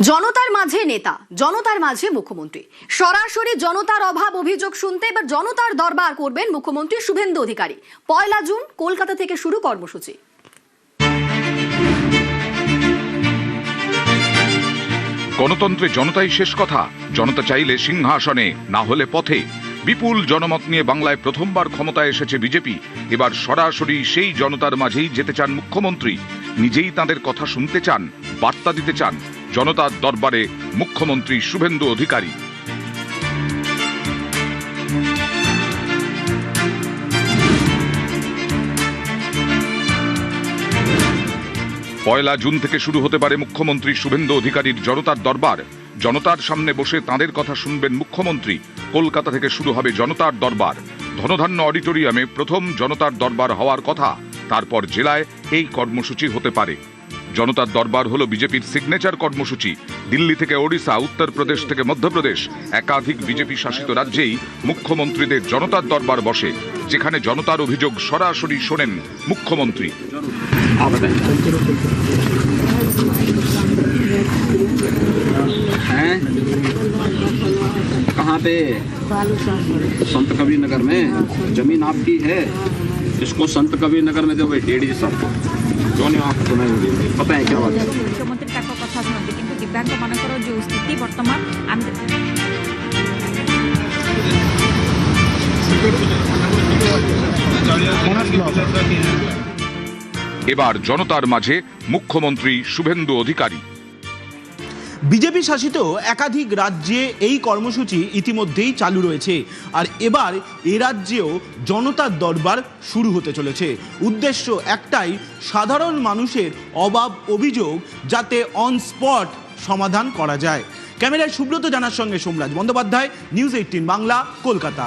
জনতার মাঝে নেতা, জনতার মাঝে মুখ্যমন্ত্রী। সরাসরি জনতার অভাব অভিযোগ শুনতে এবার জনতার দরবার করবেন মুখ্যমন্ত্রী শুভেন্দু অধিকারী। 1 জুন কলকাতা থেকে শুরু কর্মসূচি। গণতন্ত্রে জনতাই শেষ কথা। জনতা চাইলে সিংহাসনে, না হলে পথে। বিপুল জনমত নিয়ে বাংলায় প্রথমবার ক্ষমতায় এসেছে বিজেপি। এবার সরাসরি সেই জনতার মাঝেই যেতে চান মুখ্যমন্ত্রী। নিজেই তাদের কথা শুনতে চান, বার্তা দিতে চান। জনতার দরবারে মুখ্যমন্ত্রী শুভেন্দু অধিকারী। পয়লা জুন থেকে শুরু হতে পারে মুখ্যমন্ত্রী শুভেন্দু অধিকারীর জনতার দরবার। জনতার সামনে বসে তাঁদের কথা শুনবেন মুখ্যমন্ত্রী। কলকাতা থেকে শুরু হবে জনতার দরবার। ধনধান্য অডিটোরিয়ামে প্রথম জনতার দরবার হওয়ার কথা, তারপর জেলায় এই কর্মসূচি হতে পারে। জনতার দরবার হলো বিজেপির সিগনেচার কর্মসূচি। দিল্লি থেকে ওড়িশা, উত্তরপ্রদেশ থেকে মধ্যপ্রদেশ, একাধিক বিজেপি শাসিত রাজ্যেই মুখ্যমন্ত্রীদের জনতার দরবার বসে, যেখানে জনতার অভিযোগ সরাসরি শোনেন মুখ্যমন্ত্রী। कहाँ पे? संत कबीर नगर में जमीन आपकी है, इसको संत कबीर नगर में दो भाई। डेढ़ सबको क्यों नहीं आप सुनाई पता है क्या बात है? मुख्यमंत्री कथा शुणती कि दिव्यांग मानकर जो स्थिति बर्तमान এবার জনতার মাঝে মুখ্যমন্ত্রী শুভেন্দু অধিকারী। বিজেপি শাসিত একাধিক রাজ্যে এই কর্মসূচি ইতিমধ্যেই চালু রয়েছে, আর এবার এ রাজ্যেও জনতার দরবার শুরু হতে চলেছে। উদ্দেশ্য একটাই, সাধারণ মানুষের অভাব অভিযোগ যাতে অন স্পট সমাধান করা যায়। ক্যামেরায় সুব্রত জানার সঙ্গে সোমরাজ বন্দ্যোপাধ্যায়, নিউজ 18 বাংলা, কলকাতা।